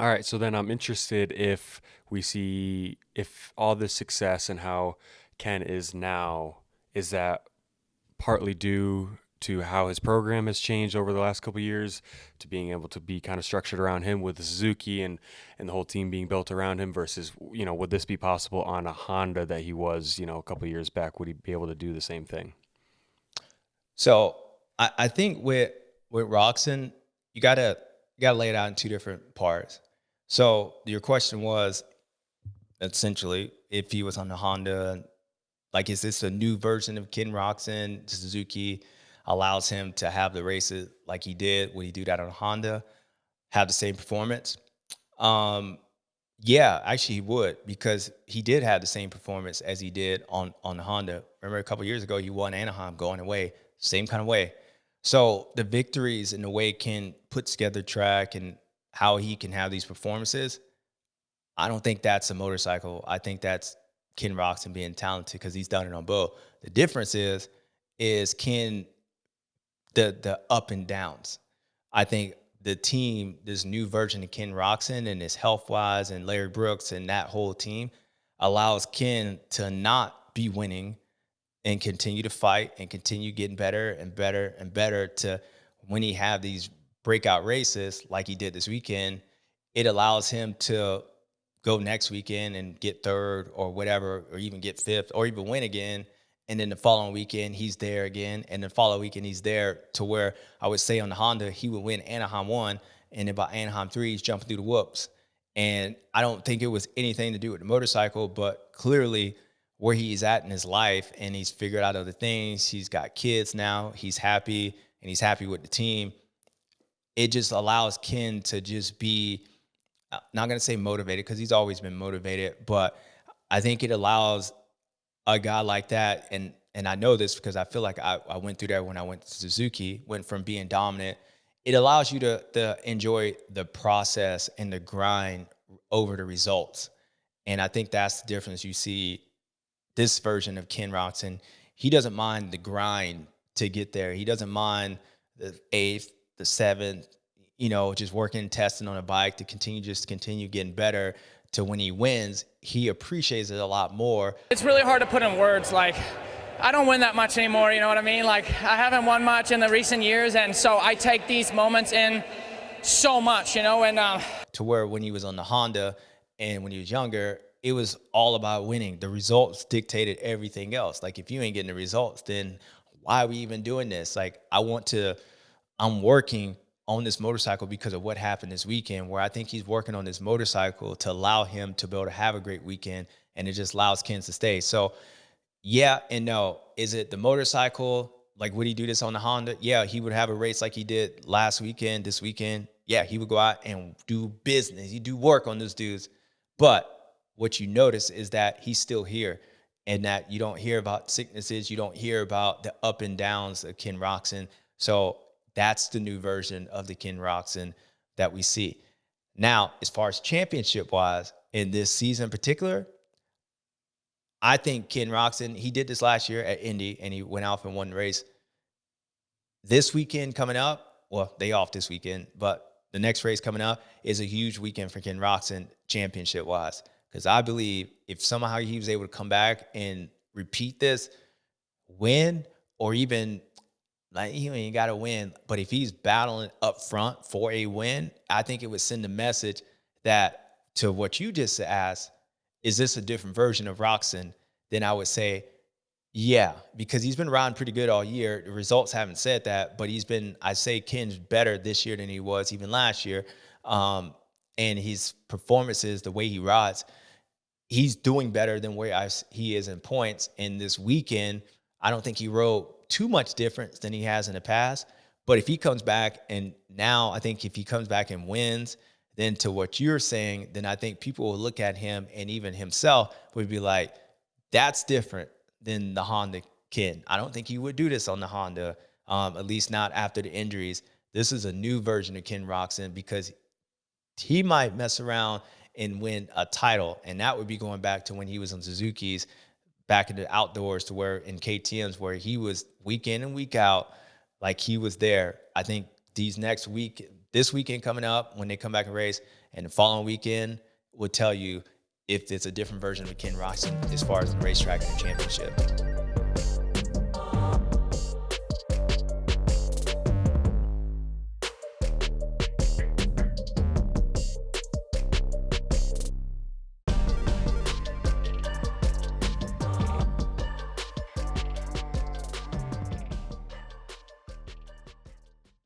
All right, so then I'm interested if all this success and how Ken is now, is that partly due to how his program has changed over the last couple of years, to being able to be kind of structured around him with Suzuki and the whole team being built around him versus, would this be possible on a Honda that he was, a couple of years back? Would he be able to do the same thing? So I think with Roxon, you gotta lay it out in two different parts. So your question was essentially if he was on the Honda, like is this a new version of Ken Roxon? Suzuki allows him to have the races like he did. Would he do that on a Honda? Have the same performance? Um, yeah, actually he would because he did have the same performance as he did on the Honda. Remember a couple years ago he won Anaheim going away, same kind of way. So the victories and the way Ken put together track and how he can have these performances, I don't think that's a motorcycle. I think that's Ken Roxon being talented because he's done it on both. The difference is Ken the up and downs. I think the team, this new version of Ken Roxon and his health wise and Larry Brooks and that whole team allows Ken to not be winning and continue to fight and continue getting better and better and better to when he have these breakout races like he did this weekend, it allows him to go next weekend and get third or whatever, or even get fifth or even win again. And then the following weekend, he's there again. And the following weekend, he's there to where I would say on the Honda, he would win Anaheim 1. And then by Anaheim 3, he's jumping through the whoops. And I don't think it was anything to do with the motorcycle, but clearly where he's at in his life and he's figured out other things. He's got kids now. He's happy and he's happy with the team. It just allows Ken to just be not going to say motivated because he's always been motivated, but I think it allows a guy like that, and I know this because I feel like I went through that when I went to Suzuki, went from being dominant. It allows you to enjoy the process and the grind over the results. And I think that's the difference you see this version of Ken Roxon. He doesn't mind the grind to get there. He doesn't mind the eighth, the seventh, just working, testing on a bike to continue getting better to when he wins, he appreciates it a lot more. It's really hard to put in words. Like, I don't win that much anymore, you know what I mean? Like, I haven't won much in the recent years, and so I take these moments in so much, and To where when he was on the Honda and when he was younger, it was all about winning. The results dictated everything else. Like, if you ain't getting the results, then why are we even doing this? Like, I'm working on this motorcycle because of what happened this weekend, where I think he's working on this motorcycle to allow him to be able to have a great weekend, and it just allows Ken to stay. So yeah and no. Is it the motorcycle? Like, would he do this on the Honda? Yeah, he would have a race like he did last weekend, this weekend. Yeah, he would go out and do business. He'd do work on those dudes. But what you notice is that he's still here and that you don't hear about sicknesses. You don't hear about the up and downs of Ken Roxon. So that's the new version of the Ken Roxon that we see. Now, as far as championship wise, in this season in particular, I think Ken Roxon, he did this last year at Indy and he went off and won the race. This weekend coming up, well, they off this weekend, but the next race coming up is a huge weekend for Ken Roxon championship wise. Because I believe if somehow he was able to come back and repeat this, win, or even like he ain't got to win, but if he's battling up front for a win, I think it would send a message that to what you just asked, is this a different version of Roxon? Then I would say, yeah, because he's been riding pretty good all year. The results haven't said that, but I say Ken's better this year than he was even last year. And his performances, the way he rides, he's doing better than where he is in points. And this weekend, I don't think he rode too much difference than he has in the past. But if he comes back, and now I think if he comes back and wins, then to what you're saying, then I think people will look at him and even himself would be like, that's different than the Honda Ken. I don't think he would do this on the Honda, at least not after the injuries. This is a new version of Ken Roxon because he might mess around and win a title. And that would be going back to when he was on Suzuki's back in the outdoors to where in KTM's where he was week in and week out, like he was there. I think these next week, this weekend coming up when they come back and race, and the following weekend will tell you if it's a different version of Ken Roczen as far as the racetrack and the championship.